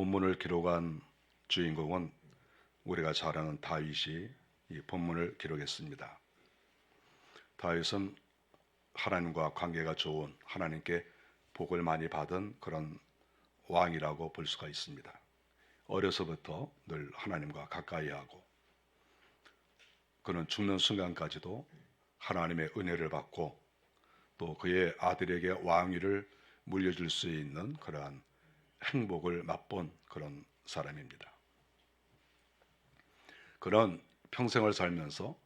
본문을 기록한 주인공은 우리가 잘 아는 다윗이 이 본문을 기록했습니다. 다윗은 하나님과 관계가 좋은, 하나님께 복을 많이 받은 그런 왕이라고 볼 수가 있습니다. 어려서부터 늘 하나님과 가까이 하고, 그는 죽는 순간까지도 하나님의 은혜를 받고 또 그의 아들에게 왕위를 물려줄 수 있는 그러한 행복을 맛본 그런 사람입니다. 그는 평생을 살면서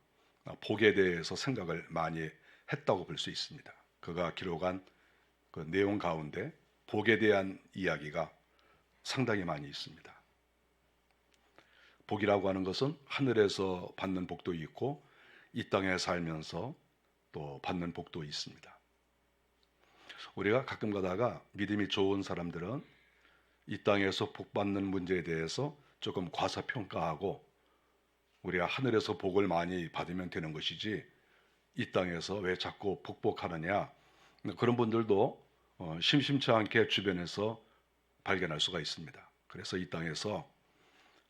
복에 대해서 생각을 많이 했다고 볼 수 있습니다. 그가 기록한 그 내용 가운데 복에 대한 이야기가 상당히 많이 있습니다. 복이라고 하는 것은 하늘에서 받는 복도 있고 이 땅에 살면서 또 받는 복도 있습니다. 우리가 가끔 가다가 믿음이 좋은 사람들은 이 땅에서 복 받는 문제에 대해서 조금 과소평가하고, 우리가 하늘에서 복을 많이 받으면 되는 것이지 이 땅에서 왜 자꾸 복복하느냐, 그런 분들도 심심치 않게 주변에서 발견할 수가 있습니다. 그래서 이 땅에서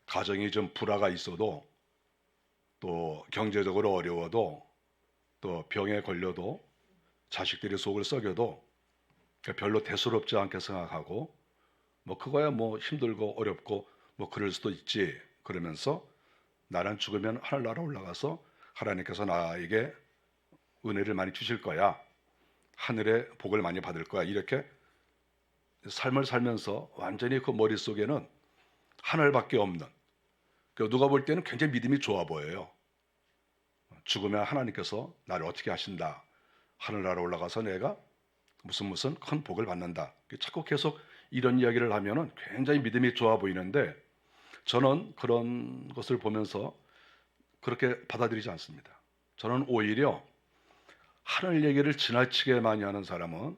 가정이 좀 불화가 있어도, 또 경제적으로 어려워도, 또 병에 걸려도, 자식들이 속을 썩여도 별로 대수롭지 않게 생각하고, 그거야 힘들고 어렵고 그럴 수도 있지, 그러면서 나는 죽으면 하늘나라 올라가서 하나님께서 나에게 은혜를 많이 주실 거야, 하늘의 복을 많이 받을 거야, 이렇게 삶을 살면서 완전히 그 머릿속에는 하늘밖에 없는, 누가 볼 때는 굉장히 믿음이 좋아 보여요. 죽으면 하나님께서 나를 어떻게 하신다, 하늘나라 올라가서 내가 무슨 큰 복을 받는다, 자꾸 계속 이런 이야기를 하면은 굉장히 믿음이 좋아 보이는데, 저는 그런 것을 보면서 그렇게 받아들이지 않습니다. 저는 오히려 하늘 얘기를 지나치게 많이 하는 사람은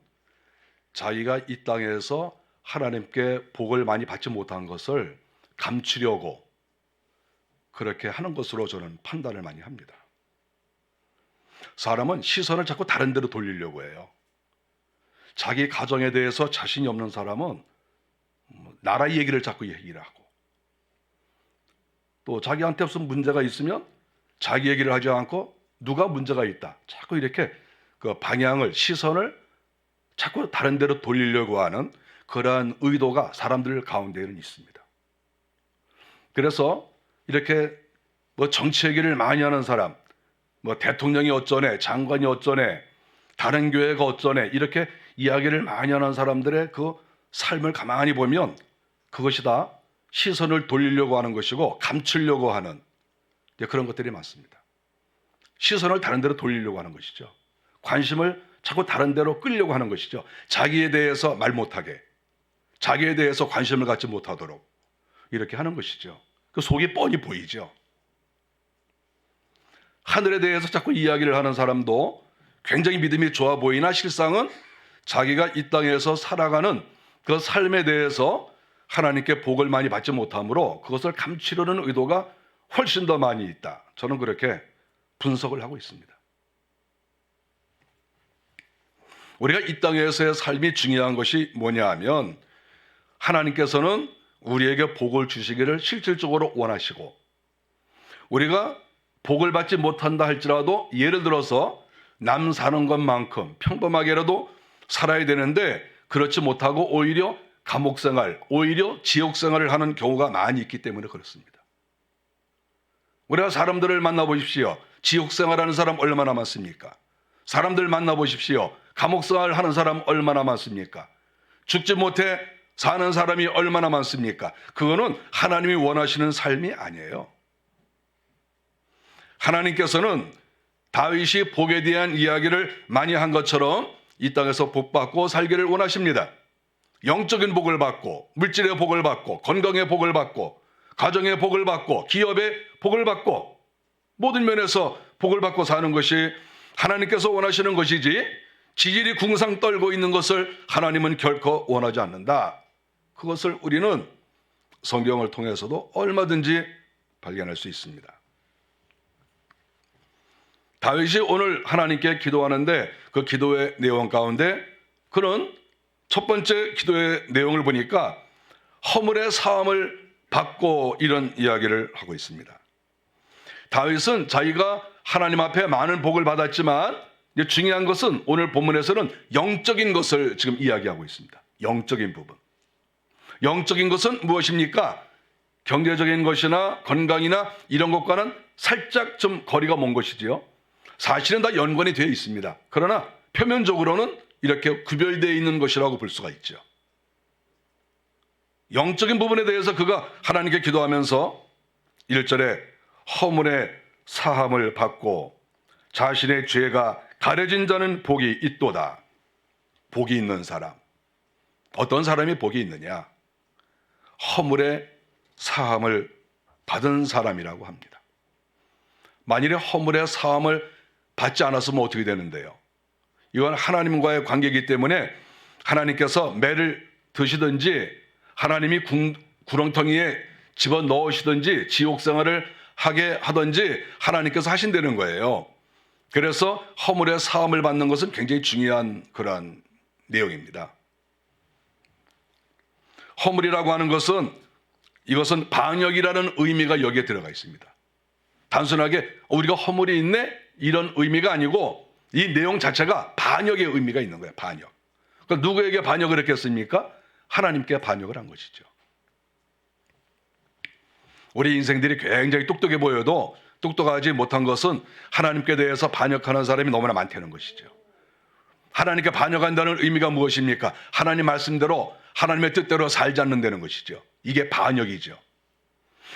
자기가 이 땅에서 하나님께 복을 많이 받지 못한 것을 감추려고 그렇게 하는 것으로 저는 판단을 많이 합니다. 사람은 시선을 자꾸 다른 데로 돌리려고 해요. 자기 가정에 대해서 자신이 없는 사람은 나라 얘기를 자꾸 얘기를 하고, 또 자기한테 무슨 문제가 있으면 자기 얘기를 하지 않고 누가 문제가 있다, 자꾸 이렇게 그 방향을, 시선을 자꾸 다른 데로 돌리려고 하는 그러한 의도가 사람들 가운데에는 있습니다. 그래서 이렇게 정치 얘기를 많이 하는 사람, 대통령이 어쩌네, 장관이 어쩌네, 다른 교회가 어쩌네, 이렇게 이야기를 많이 하는 사람들의 그 삶을 가만히 보면 그것이 다 시선을 돌리려고 하는 것이고 감추려고 하는 그런 것들이 많습니다. 시선을 다른 데로 돌리려고 하는 것이죠. 관심을 자꾸 다른 데로 끌려고 하는 것이죠. 자기에 대해서 말 못하게, 자기에 대해서 관심을 갖지 못하도록 이렇게 하는 것이죠. 그 속이 뻔히 보이죠. 하늘에 대해서 자꾸 이야기를 하는 사람도 굉장히 믿음이 좋아 보이나 실상은 자기가 이 땅에서 살아가는 그 삶에 대해서 하나님께 복을 많이 받지 못하므로 그것을 감추려는 의도가 훨씬 더 많이 있다, 저는 그렇게 분석을 하고 있습니다. 우리가 이 땅에서의 삶이 중요한 것이 뭐냐 하면, 하나님께서는 우리에게 복을 주시기를 실질적으로 원하시고, 우리가 복을 받지 못한다 할지라도 예를 들어서 남 사는 것만큼 평범하게라도 살아야 되는데 그렇지 못하고 오히려 감옥생활, 오히려 지옥생활을 하는 경우가 많이 있기 때문에 그렇습니다. 우리가 사람들을 만나보십시오. 지옥생활하는 사람 얼마나 많습니까? 사람들 만나보십시오. 감옥생활 하는 사람 얼마나 많습니까? 죽지 못해 사는 사람이 얼마나 많습니까? 그거는 하나님이 원하시는 삶이 아니에요. 하나님께서는 다윗이 복에 대한 이야기를 많이 한 것처럼 이 땅에서 복 받고 살기를 원하십니다. 영적인 복을 받고, 물질의 복을 받고, 건강의 복을 받고, 가정의 복을 받고, 기업의 복을 받고, 모든 면에서 복을 받고 사는 것이 하나님께서 원하시는 것이지, 지질이 궁상 떨고 있는 것을 하나님은 결코 원하지 않는다. 그것을 우리는 성경을 통해서도 얼마든지 발견할 수 있습니다. 다윗이 오늘 하나님께 기도하는데 그 기도의 내용 가운데 그는 첫 번째 기도의 내용을 보니까 허물의 사함을 받고 이런 이야기를 하고 있습니다. 다윗은 자기가 하나님 앞에 많은 복을 받았지만 중요한 것은 오늘 본문에서는 영적인 것을 지금 이야기하고 있습니다. 영적인 부분. 영적인 것은 무엇입니까? 경제적인 것이나 건강이나 이런 것과는 살짝 좀 거리가 먼 것이지요. 사실은 다 연관이 되어 있습니다. 그러나 표면적으로는 이렇게 구별되어 있는 것이라고 볼 수가 있죠. 영적인 부분에 대해서 그가 하나님께 기도하면서 1절에 허물의 사함을 받고 자신의 죄가 가려진 자는 복이 있도다. 복이 있는 사람. 어떤 사람이 복이 있느냐? 허물의 사함을 받은 사람이라고 합니다. 만일에 허물의 사함을 받지 않았으면 어떻게 되는데요? 이건 하나님과의 관계이기 때문에 하나님께서 매를 드시든지 하나님이 구렁텅이에 집어넣으시든지 지옥 생활을 하게 하든지 하나님께서 하신다는 거예요. 그래서 허물의 사함을 받는 것은 굉장히 중요한 그러한 내용입니다. 허물이라고 하는 것은 이것은 반역이라는 의미가 여기에 들어가 있습니다. 단순하게 우리가 허물이 있네 이런 의미가 아니고 이 내용 자체가 반역의 의미가 있는 거예요. 반역. 그러니까 누구에게 반역을 했겠습니까? 하나님께 반역을 한 것이죠. 우리 인생들이 굉장히 똑똑해 보여도 똑똑하지 못한 것은 하나님께 대해서 반역하는 사람이 너무나 많다는 것이죠. 하나님께 반역한다는 의미가 무엇입니까? 하나님 말씀대로 하나님의 뜻대로 살지 않는다는 것이죠. 이게 반역이죠.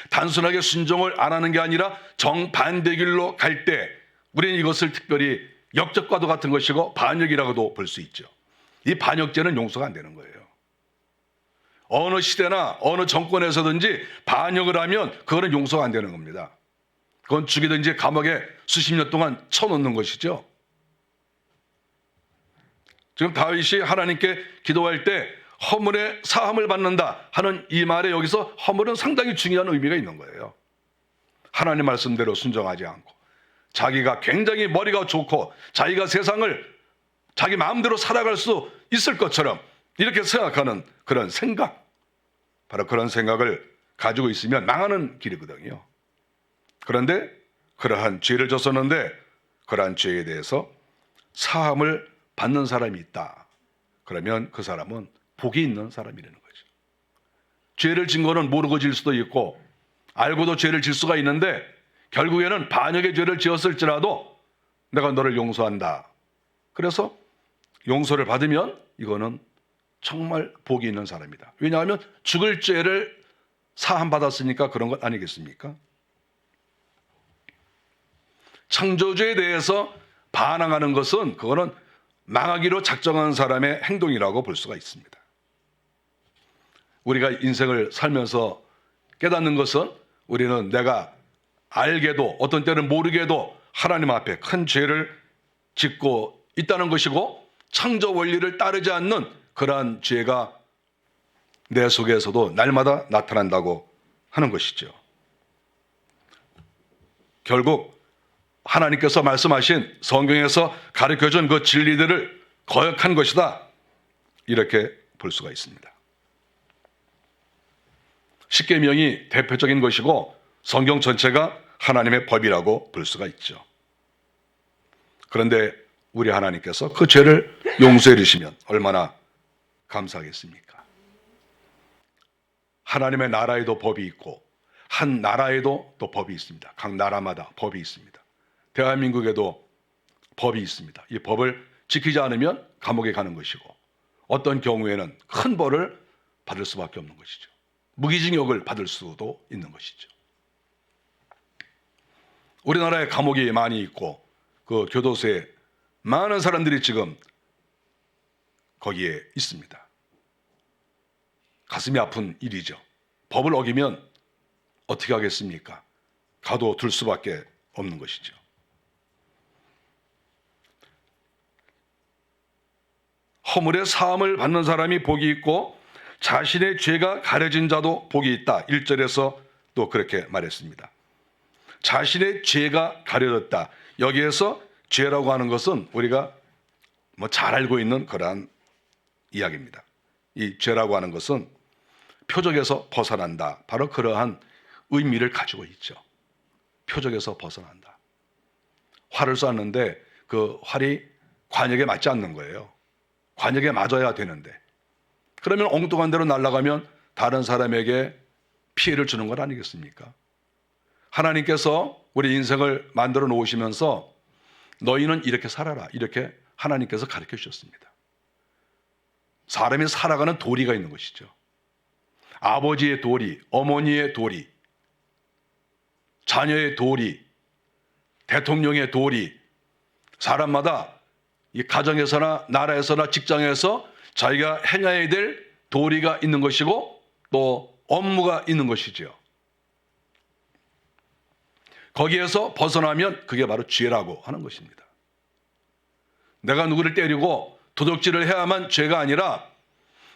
단순하게 순종을 안 하는 게 아니라 정반대 길로 갈 때 우리는 이것을 특별히 역적과도 같은 것이고 반역이라고도 볼 수 있죠. 이 반역죄는 용서가 안 되는 거예요. 어느 시대나 어느 정권에서든지 반역을 하면 그거는 용서가 안 되는 겁니다. 그건 죽이든지 감옥에 수십 년 동안 쳐놓는 것이죠. 지금 다윗이 하나님께 기도할 때 허물의 사함을 받는다 하는 이 말에 여기서 허물은 상당히 중요한 의미가 있는 거예요. 하나님 말씀대로 순종하지 않고 자기가 굉장히 머리가 좋고 자기가 세상을 자기 마음대로 살아갈 수 있을 것처럼 이렇게 생각하는 그런 생각, 바로 그런 생각을 가지고 있으면 망하는 길이거든요. 그런데 그러한 죄를 졌었는데 그러한 죄에 대해서 사함을 받는 사람이 있다. 그러면 그 사람은 복이 있는 사람이라는 거죠. 죄를 진 거는 모르고 질 수도 있고 알고도 죄를 질 수가 있는데 결국에는 반역의 죄를 지었을지라도 내가 너를 용서한다. 그래서 용서를 받으면 이거는 정말 복이 있는 사람이다. 왜냐하면 죽을 죄를 사함받았으니까 그런 것 아니겠습니까? 창조주에 대해서 반항하는 것은 그거는 망하기로 작정한 사람의 행동이라고 볼 수가 있습니다. 우리가 인생을 살면서 깨닫는 것은 우리는 내가 알게도 어떤 때는 모르게도 하나님 앞에 큰 죄를 짓고 있다는 것이고 창조 원리를 따르지 않는 그러한 죄가 내 속에서도 날마다 나타난다고 하는 것이죠. 결국 하나님께서 말씀하신 성경에서 가르쳐준 그 진리들을 거역한 것이다. 이렇게 볼 수가 있습니다. 십계명이 대표적인 것이고 성경 전체가 하나님의 법이라고 볼 수가 있죠. 그런데 우리 하나님께서 그 죄를 용서해 주시면 얼마나 감사하겠습니까? 하나님의 나라에도 법이 있고 한 나라에도 또 법이 있습니다. 각 나라마다 법이 있습니다. 대한민국에도 법이 있습니다. 이 법을 지키지 않으면 감옥에 가는 것이고 어떤 경우에는 큰 벌을 받을 수밖에 없는 것이죠. 무기징역을 받을 수도 있는 것이죠. 우리나라에 감옥이 많이 있고 그 교도소에 많은 사람들이 지금 거기에 있습니다. 가슴이 아픈 일이죠. 법을 어기면 어떻게 하겠습니까? 가둬둘 수밖에 없는 것이죠. 허물의 사함을 받는 사람이 복이 있고 자신의 죄가 가려진 자도 복이 있다. 1절에서 또 그렇게 말했습니다. 자신의 죄가 가려졌다. 여기에서 죄라고 하는 것은 우리가 잘 알고 있는 그러한 이야기입니다. 이 죄라고 하는 것은 표적에서 벗어난다. 바로 그러한 의미를 가지고 있죠. 표적에서 벗어난다. 활을 쐈는데 그 활이 관역에 맞지 않는 거예요. 관역에 맞아야 되는데. 그러면 엉뚱한 데로 날아가면 다른 사람에게 피해를 주는 건 아니겠습니까? 하나님께서 우리 인생을 만들어 놓으시면서 너희는 이렇게 살아라. 이렇게 하나님께서 가르쳐 주셨습니다. 사람이 살아가는 도리가 있는 것이죠. 아버지의 도리, 어머니의 도리, 자녀의 도리, 대통령의 도리, 사람마다 이 가정에서나 나라에서나 직장에서 자기가 행해야 될 도리가 있는 것이고 또 업무가 있는 것이지요. 거기에서 벗어나면 그게 바로 죄라고 하는 것입니다. 내가 누구를 때리고 도둑질을 해야만 죄가 아니라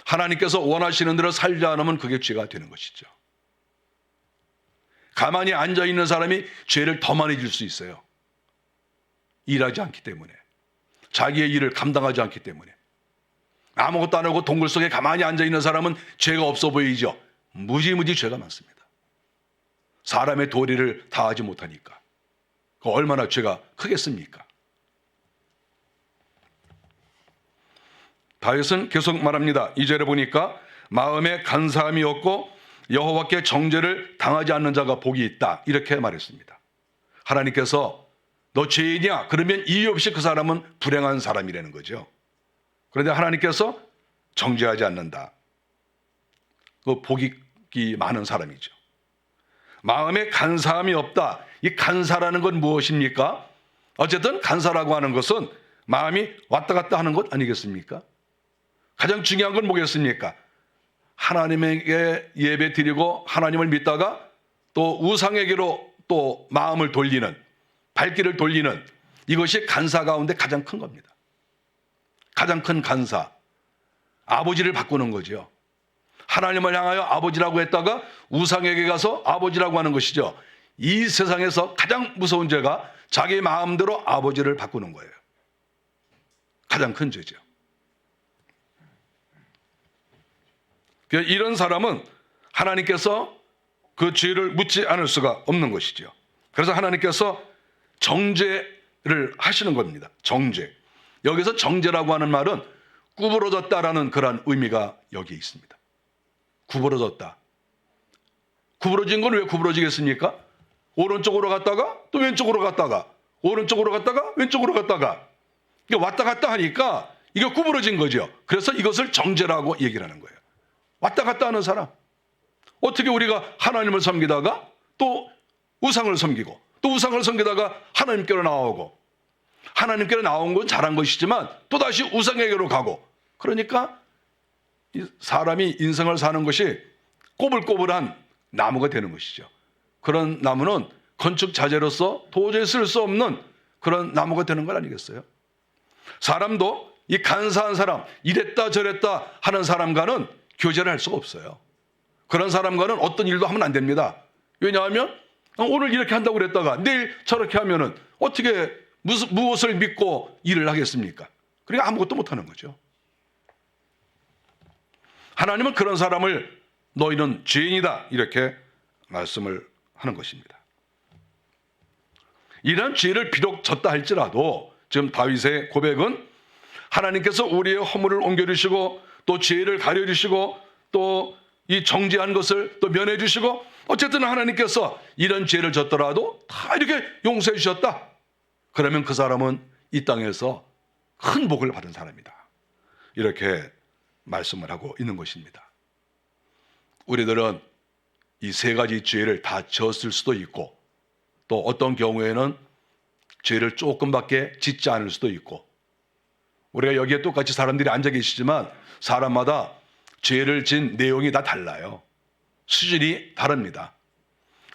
하나님께서 원하시는 대로 살지 않으면 그게 죄가 되는 것이죠. 가만히 앉아있는 사람이 죄를 더 많이 질 수 있어요. 일하지 않기 때문에, 자기의 일을 감당하지 않기 때문에. 아무것도 안 하고 동굴 속에 가만히 앉아있는 사람은 죄가 없어 보이죠. 무지무지 죄가 많습니다. 사람의 도리를 다하지 못하니까. 그 얼마나 죄가 크겠습니까? 다윗은 계속 말합니다. 2절에 보니까 마음에 간사함이 없고 여호와께 정죄를 당하지 않는 자가 복이 있다. 이렇게 말했습니다. 하나님께서 너 죄인이야? 그러면 이유 없이 그 사람은 불행한 사람이라는 거죠. 그런데 하나님께서 정죄하지 않는다. 그 복이 많은 사람이죠. 마음에 간사함이 없다. 이 간사라는 건 무엇입니까? 어쨌든 간사라고 하는 것은 마음이 왔다 갔다 하는 것 아니겠습니까? 가장 중요한 건 뭐겠습니까? 하나님에게 예배 드리고 하나님을 믿다가 또 우상에게로 또 마음을 돌리는, 발길을 돌리는, 이것이 간사 가운데 가장 큰 겁니다. 가장 큰 간사. 아버지를 바꾸는 거죠. 하나님을 향하여 아버지라고 했다가 우상에게 가서 아버지라고 하는 것이죠. 이 세상에서 가장 무서운 죄가 자기 마음대로 아버지를 바꾸는 거예요. 가장 큰 죄죠. 이런 사람은 하나님께서 그 죄를 묻지 않을 수가 없는 것이죠. 그래서 하나님께서 정죄를 하시는 겁니다. 정죄. 여기서 정죄라고 하는 말은 구부러졌다라는 그런 의미가 여기 있습니다. 구부러졌다. 구부러진 건 왜 구부러지겠습니까? 오른쪽으로 갔다가 또 왼쪽으로 갔다가 오른쪽으로 갔다가 왼쪽으로 갔다가 이게 왔다 갔다 하니까 이게 구부러진 거죠. 그래서 이것을 정죄라고 얘기를 하는 거예요. 왔다 갔다 하는 사람. 어떻게 우리가 하나님을 섬기다가 또 우상을 섬기고 또 우상을 섬기다가 하나님께로 나오고 하나님께로 나온 건 잘한 것이지만 또다시 우상에게로 가고, 그러니까 사람이 인생을 사는 것이 꼬불꼬불한 나무가 되는 것이죠. 그런 나무는 건축 자재로서 도저히 쓸 수 없는 그런 나무가 되는 것 아니겠어요? 사람도 이 간사한 사람, 이랬다 저랬다 하는 사람과는 교제를 할 수가 없어요. 그런 사람과는 어떤 일도 하면 안 됩니다. 왜냐하면 오늘 이렇게 한다고 그랬다가 내일 저렇게 하면은 어떻게 무엇을 믿고 일을 하겠습니까? 그러니까 아무것도 못하는 거죠. 하나님은 그런 사람을 너희는 죄인이다 이렇게 말씀을 하는 것입니다. 이런 죄를 비록 졌다 할지라도 지금 다윗의 고백은 하나님께서 우리의 허물을 옮겨주시고 또 죄를 가려주시고 또 이 정죄한 것을 또 면해주시고 어쨌든 하나님께서 이런 죄를 졌더라도 다 이렇게 용서해 주셨다. 그러면 그 사람은 이 땅에서 큰 복을 받은 사람이다. 이렇게 말씀을 하고 있는 것입니다. 우리들은 이 세 가지 죄를 다 졌을 수도 있고 또 어떤 경우에는 죄를 조금밖에 짓지 않을 수도 있고, 우리가 여기에 똑같이 사람들이 앉아 계시지만 사람마다 죄를 진 내용이 다 달라요. 수준이 다릅니다.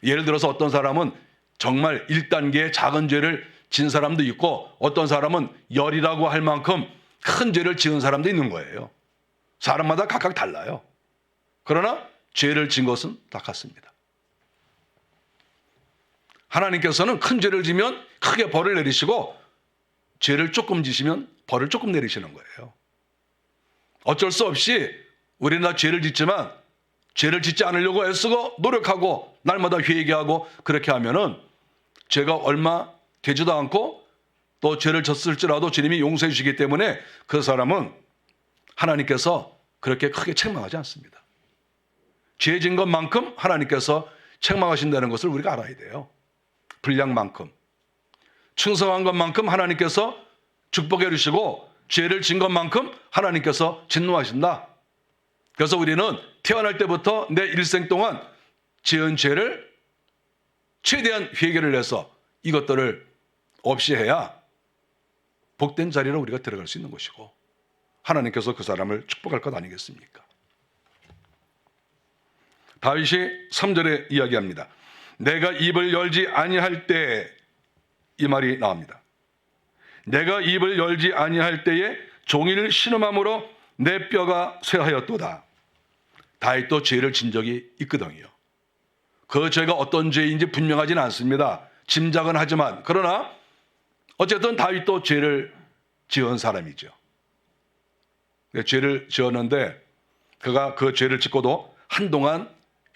예를 들어서 어떤 사람은 정말 1단계의 작은 죄를 진 사람도 있고 어떤 사람은 열이라고 할 만큼 큰 죄를 지은 사람도 있는 거예요. 사람마다 각각 달라요. 그러나 죄를 진 것은 다 같습니다. 하나님께서는 큰 죄를 지면 크게 벌을 내리시고 죄를 조금 지시면 벌을 조금 내리시는 거예요. 어쩔 수 없이 우리는 다 죄를 짓지만 죄를 짓지 않으려고 애쓰고 노력하고 날마다 회개하고 그렇게 하면은 죄가 얼마 되지도 않고 또 죄를 졌을지라도 주님이 용서해 주시기 때문에 그 사람은 하나님께서 그렇게 크게 책망하지 않습니다. 죄 진 것만큼 하나님께서 책망하신다는 것을 우리가 알아야 돼요. 분량만큼. 충성한 것만큼 하나님께서 축복해 주시고 죄를 진 것만큼 하나님께서 진노하신다. 그래서 우리는 태어날 때부터 내 일생 동안 지은 죄를 최대한 회개를 해서 이것들을 없이 해야 복된 자리로 우리가 들어갈 수 있는 것이고 하나님께서 그 사람을 축복할 것 아니겠습니까? 다윗이 3절에 이야기합니다. 내가 입을 열지 아니할 때, 이 말이 나옵니다. 내가 입을 열지 아니할 때에 종일 신음함으로 내 뼈가 쇠하였도다. 다윗도 죄를 진 적이 있거든요. 그 죄가 어떤 죄인지 분명하지는 않습니다. 짐작은 하지만 그러나 어쨌든 다윗도 죄를 지은 사람이죠. 죄를 지었는데 그가 그 죄를 짓고도 한동안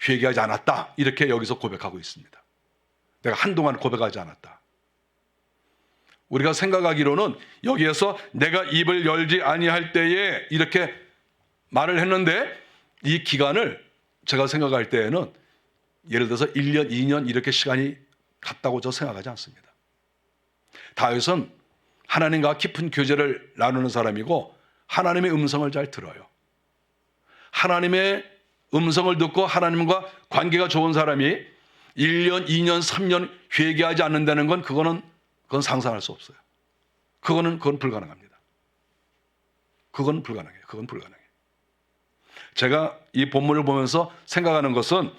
회개하지 않았다. 이렇게 여기서 고백하고 있습니다. 내가 한동안 고백하지 않았다. 우리가 생각하기로는 여기에서 내가 입을 열지 아니할 때에 이렇게 말을 했는데 이 기간을 제가 생각할 때에는 예를 들어서 1년, 2년 이렇게 시간이 갔다고 저 생각하지 않습니다. 다윗은 하나님과 깊은 교제를 나누는 사람이고 하나님의 음성을 잘 들어요. 하나님의 음성을 듣고 하나님과 관계가 좋은 사람이 1년, 2년, 3년 회개하지 않는다는 건 그건 상상할 수 없어요. 그건 불가능합니다. 그건 불가능해요. 제가 이 본문을 보면서 생각하는 것은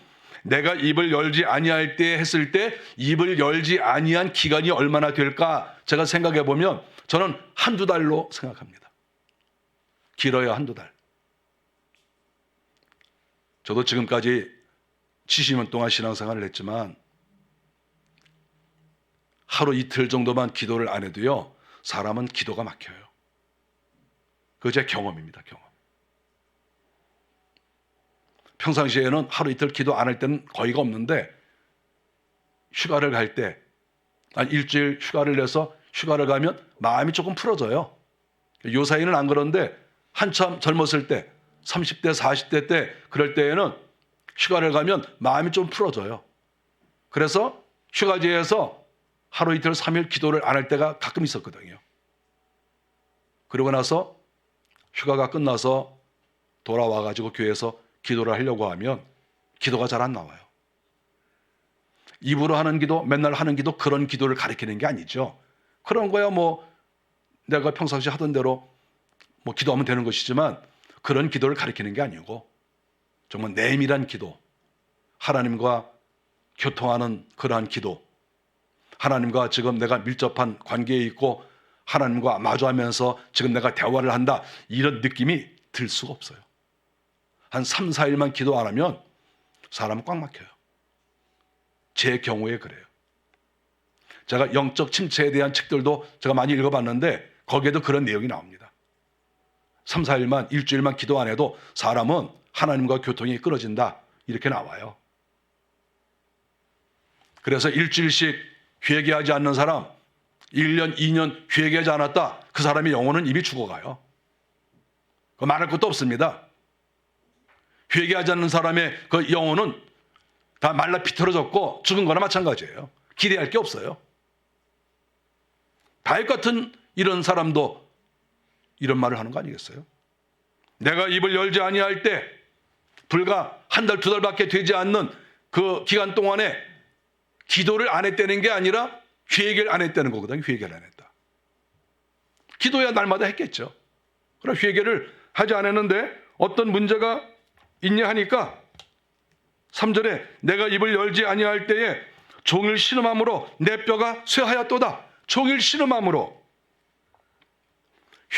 내가 입을 열지 아니할 때 했을 때 입을 열지 아니한 기간이 얼마나 될까 제가 생각해 보면 저는 한두 달로 생각합니다. 길어야 한두 달. 저도 지금까지 70년 동안 신앙생활을 했지만 하루 이틀 정도만 기도를 안 해도요 사람은 기도가 막혀요. 그게 제 경험입니다. 경험. 평상시에는 하루 이틀 기도 안 할 때는 거의가 없는데 휴가를 갈 때 한 일주일 휴가를 내서 휴가를 가면 마음이 조금 풀어져요. 요 사이는 안 그런데 한참 젊었을 때 30대 40대 때 그럴 때에는 휴가를 가면 마음이 좀 풀어져요. 그래서 휴가지에서 하루 이틀 3일 기도를 안 할 때가 가끔 있었거든요. 그러고 나서 휴가가 끝나서 돌아와가지고 교회에서 기도를 하려고 하면 기도가 잘 안 나와요. 입으로 하는 기도, 맨날 하는 기도 그런 기도를 가리키는 게 아니죠. 그런 거야 뭐 내가 평상시 하던 대로 뭐 기도하면 되는 것이지만 그런 기도를 가리키는 게 아니고 정말 내밀한 기도, 하나님과 교통하는 그러한 기도, 하나님과 지금 내가 밀접한 관계에 있고 하나님과 마주하면서 지금 내가 대화를 한다 이런 느낌이 들 수가 없어요. 한 3, 4일만 기도 안 하면 사람은 꽉 막혀요. 제 경우에 그래요. 제가 영적 침체에 대한 책들도 제가 많이 읽어봤는데 거기에도 그런 내용이 나옵니다. 3, 4일만 일주일만 기도 안 해도 사람은 하나님과 교통이 끊어진다 이렇게 나와요. 그래서 일주일씩 회개하지 않는 사람 1년, 2년 회개하지 않았다 그 사람의 영혼은 이미 죽어가요. 말할 것도 없습니다. 회개하지 않는 사람의 그 영혼은 다 말라 비틀어졌고 죽은 거나 마찬가지예요. 기대할 게 없어요. 다윗 같은 이런 사람도 이런 말을 하는 거 아니겠어요? 내가 입을 열지 아니할 때 불과 한 달, 두 달밖에 되지 않는 그 기간 동안에 기도를 안 했다는 게 아니라 회개를 안 했다는 거거든요. 회개를 안 했다. 기도야 날마다 했겠죠. 그럼 회개를 하지 않았는데 어떤 문제가 있냐 하니까 3절에 내가 입을 열지 아니할 때에 종일 신음함으로 내 뼈가 쇠하였도다. 종일 신음함으로.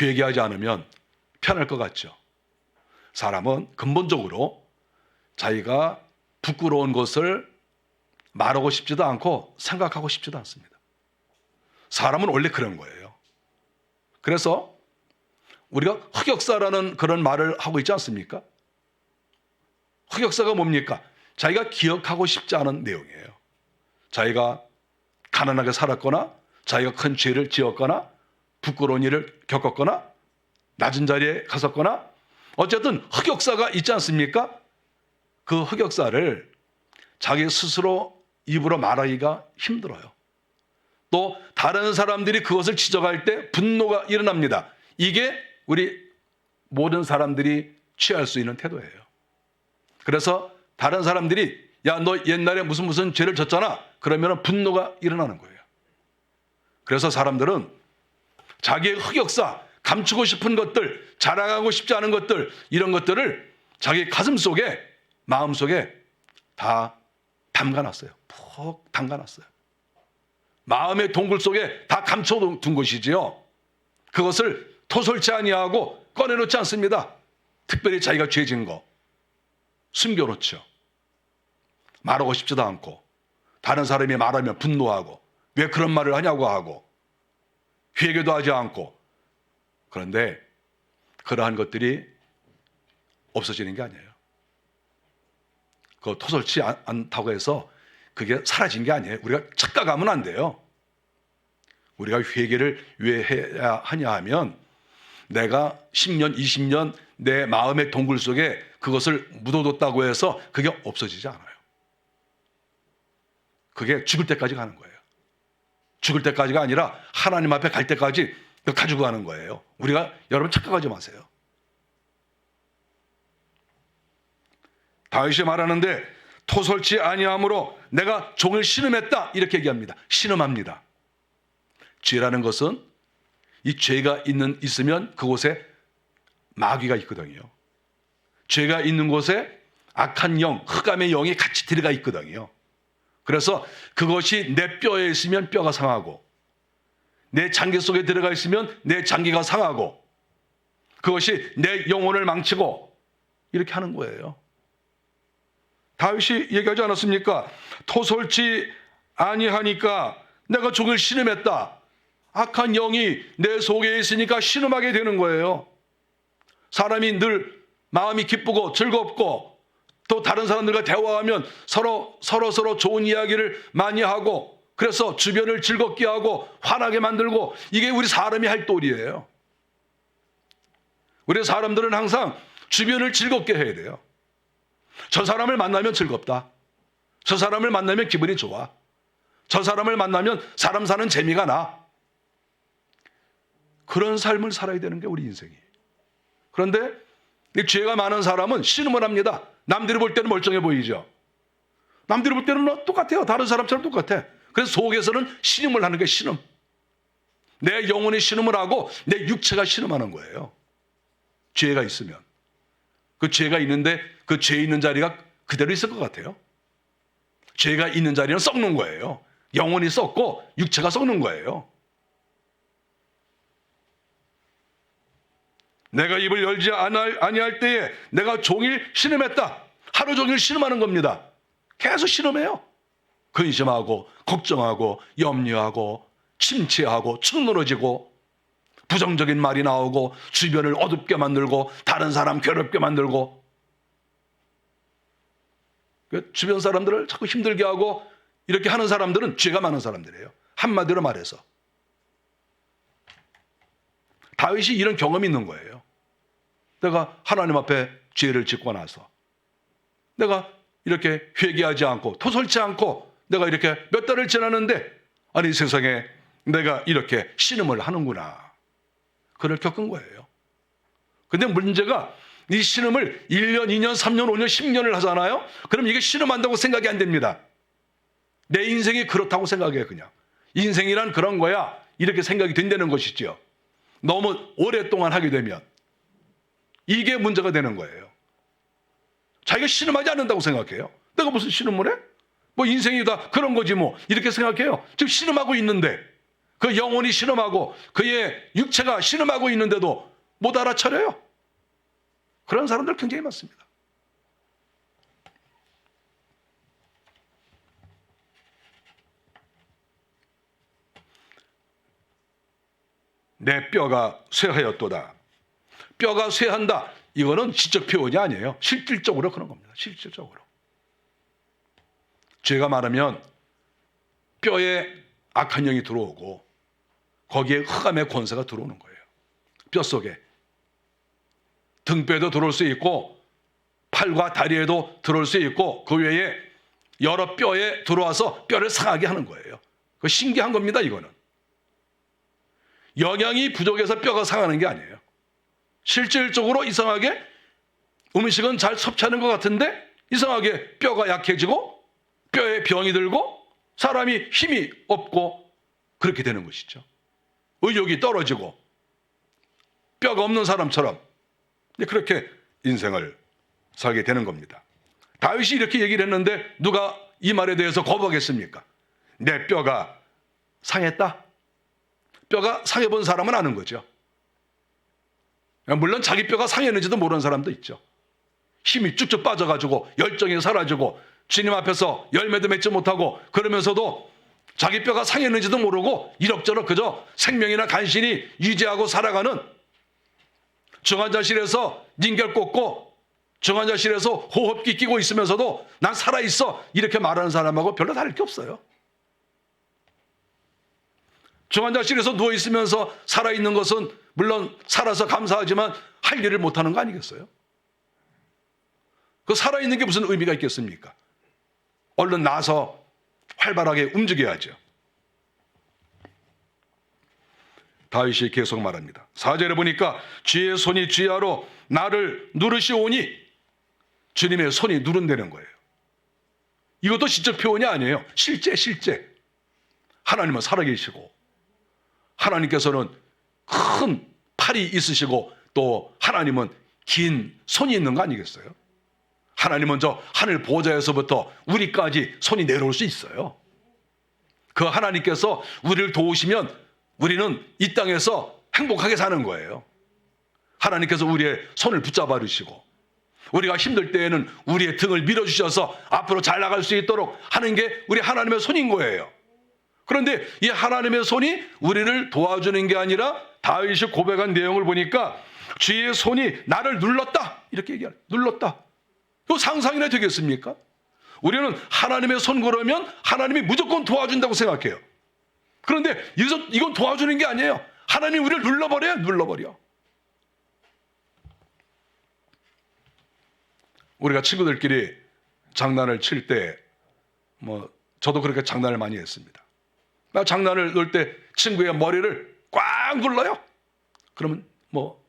회개하지 않으면 편할 것 같죠. 사람은 근본적으로 자기가 부끄러운 것을 말하고 싶지도 않고 생각하고 싶지도 않습니다. 사람은 원래 그런 거예요. 그래서 우리가 흑역사라는 그런 말을 하고 있지 않습니까? 흑역사가 뭡니까? 자기가 기억하고 싶지 않은 내용이에요. 자기가 가난하게 살았거나 자기가 큰 죄를 지었거나 부끄러운 일을 겪었거나 낮은 자리에 갔었거나 어쨌든 흑역사가 있지 않습니까? 그 흑역사를 자기 스스로 입으로 말하기가 힘들어요. 또 다른 사람들이 그것을 지적할 때 분노가 일어납니다. 이게 우리 모든 사람들이 취할 수 있는 태도예요. 그래서 다른 사람들이 야, 너 옛날에 무슨 죄를 졌잖아. 그러면 분노가 일어나는 거예요. 그래서 사람들은 자기의 흑역사, 감추고 싶은 것들, 자랑하고 싶지 않은 것들, 이런 것들을 자기 가슴 속에, 마음 속에 다 담가놨어요. 푹 담가놨어요. 마음의 동굴 속에 다 감춰둔 것이지요. 그것을 토설치 아니하고 꺼내놓지 않습니다. 특별히 자기가 죄진 거 숨겨놓죠. 말하고 싶지도 않고 다른 사람이 말하면 분노하고 왜 그런 말을 하냐고 하고 회개도 하지 않고. 그런데 그러한 것들이 없어지는 게 아니에요. 그거 토설치 않다고 해서 그게 사라진 게 아니에요. 우리가 착각하면 안 돼요. 우리가 회개를 왜 해야 하냐 하면 내가 10년, 20년 내 마음의 동굴 속에 그것을 묻어뒀다고 해서 그게 없어지지 않아요. 그게 죽을 때까지 가는 거예요. 죽을 때까지가 아니라 하나님 앞에 갈 때까지 가지고 가는 거예요. 우리가 여러분 착각하지 마세요. 다윗이 말하는데 토설치 아니함으로 내가 종을 신음했다 이렇게 얘기합니다. 신음합니다. 죄라는 것은 이 죄가 있으면 그곳에 마귀가 있거든요. 죄가 있는 곳에 악한 영, 흑암의 영이 같이 들어가 있거든요. 그래서 그것이 내 뼈에 있으면 뼈가 상하고 내 장기 속에 들어가 있으면 내 장기가 상하고 그것이 내 영혼을 망치고 이렇게 하는 거예요. 다윗이 얘기하지 않았습니까? 토설치 아니하니까 내가 종을 신음했다. 악한 영이 내 속에 있으니까 신음하게 되는 거예요. 사람이 늘 마음이 기쁘고 즐겁고 또 다른 사람들과 대화하면 서로 좋은 이야기를 많이 하고 그래서 주변을 즐겁게 하고 환하게 만들고 이게 우리 사람이 할 도리예요. 우리 사람들은 항상 주변을 즐겁게 해야 돼요. 저 사람을 만나면 즐겁다. 저 사람을 만나면 기분이 좋아. 저 사람을 만나면 사람 사는 재미가 나. 그런 삶을 살아야 되는 게 우리 인생이에요. 그런데 이 죄가 많은 사람은 신음을 합니다. 남들이 볼 때는 멀쩡해 보이죠. 남들이 볼 때는 똑같아요. 다른 사람처럼 똑같아. 그래서 속에서는 신음을 하는 게 신음. 내 영혼이 신음을 하고 내 육체가 신음하는 거예요. 죄가 있으면. 그 죄가 있는데 그 죄 있는 자리가 그대로 있을 것 같아요. 죄가 있는 자리는 썩는 거예요. 영혼이 썩고 육체가 썩는 거예요. 내가 입을 열지 아니할 때에 내가 종일 신음했다. 하루 종일 신음하는 겁니다. 계속 신음해요. 근심하고 걱정하고 염려하고 침체하고 축 늘어지고 부정적인 말이 나오고 주변을 어둡게 만들고 다른 사람 괴롭게 만들고 주변 사람들을 자꾸 힘들게 하고 이렇게 하는 사람들은 죄가 많은 사람들이에요. 한마디로 말해서 다윗이 이런 경험이 있는 거예요. 내가 하나님 앞에 죄를 짓고 나서 내가 이렇게 회개하지 않고 토설치 않고 내가 이렇게 몇 달을 지났는데 아니 세상에 내가 이렇게 신음을 하는구나. 그걸 겪은 거예요. 근데 문제가 이 신음을 1년, 2년, 3년, 5년, 10년을 하잖아요. 그럼 이게 신음한다고 생각이 안 됩니다. 내 인생이 그렇다고 생각해요. 그냥 인생이란 그런 거야 이렇게 생각이 된다는 것이죠. 너무 오랫동안 하게 되면 이게 문제가 되는 거예요. 자기가 신음하지 않는다고 생각해요. 내가 무슨 신음을 해? 뭐 인생이 다 그런 거지 뭐 이렇게 생각해요. 지금 신음하고 있는데 그 영혼이 신음하고 그의 육체가 신음하고 있는데도 못 알아차려요. 그런 사람들 굉장히 많습니다. 내 뼈가 쇠하였도다. 뼈가 쇠한다. 이거는 시적 표현이 아니에요. 실질적으로 그런 겁니다. 실질적으로. 죄가 많으면 뼈에 악한 영이 들어오고 거기에 흑암의 권세가 들어오는 거예요. 뼛속에. 등뼈에도 들어올 수 있고 팔과 다리에도 들어올 수 있고 그 외에 여러 뼈에 들어와서 뼈를 상하게 하는 거예요. 그 신기한 겁니다. 이거는. 영양이 부족해서 뼈가 상하는 게 아니에요. 실질적으로 이상하게 음식은 잘 섭취하는 것 같은데 이상하게 뼈가 약해지고 뼈에 병이 들고 사람이 힘이 없고 그렇게 되는 것이죠. 의욕이 떨어지고 뼈가 없는 사람처럼 그렇게 인생을 살게 되는 겁니다. 다윗이 이렇게 얘기를 했는데 누가 이 말에 대해서 거부하겠습니까? 내 뼈가 상했다? 뼈가 상해본 사람은 아는 거죠. 물론 자기 뼈가 상했는지도 모르는 사람도 있죠. 힘이 쭉쭉 빠져가지고 열정이 사라지고 주님 앞에서 열매도 맺지 못하고 그러면서도 자기 뼈가 상했는지도 모르고 이럭저럭 그저 생명이나 간신히 유지하고 살아가는 중환자실에서 닌겔 꽂고 중환자실에서 호흡기 끼고 있으면서도 난 살아있어 이렇게 말하는 사람하고 별로 다를 게 없어요. 중환자실에서 누워있으면서 살아있는 것은 물론 살아서 감사하지만 할 일을 못하는 거 아니겠어요? 그 살아있는 게 무슨 의미가 있겠습니까? 얼른 나서 활발하게 움직여야죠. 다윗이 계속 말합니다. 4절에 보니까 주의 손이 주야로 나를 누르시오니 주님의 손이 누른다는 거예요. 이것도 시적 표현이 아니에요. 실제. 하나님은 살아계시고 하나님께서는 큰 팔이 있으시고 또 하나님은 긴 손이 있는 거 아니겠어요? 하나님은 저 하늘 보좌에서부터 우리까지 손이 내려올 수 있어요. 그 하나님께서 우리를 도우시면 우리는 이 땅에서 행복하게 사는 거예요. 하나님께서 우리의 손을 붙잡아 주시고 우리가 힘들 때에는 우리의 등을 밀어주셔서 앞으로 잘 나갈 수 있도록 하는 게 우리 하나님의 손인 거예요. 그런데 이 하나님의 손이 우리를 도와주는 게 아니라 다윗이 고백한 내용을 보니까 주의 손이 나를 눌렀다 이렇게 얘기해요. 눌렀다. 이거 상상이나 되겠습니까? 우리는 하나님의 손 그러면 하나님이 무조건 도와준다고 생각해요. 그런데 이건 도와주는 게 아니에요. 하나님이 우리를 눌러버려요. 눌러버려. 우리가 친구들끼리 장난을 칠 때 저도 그렇게 장난을 많이 했습니다. 나 장난을 놓을 때 친구의 머리를 꽉 눌러요. 그러면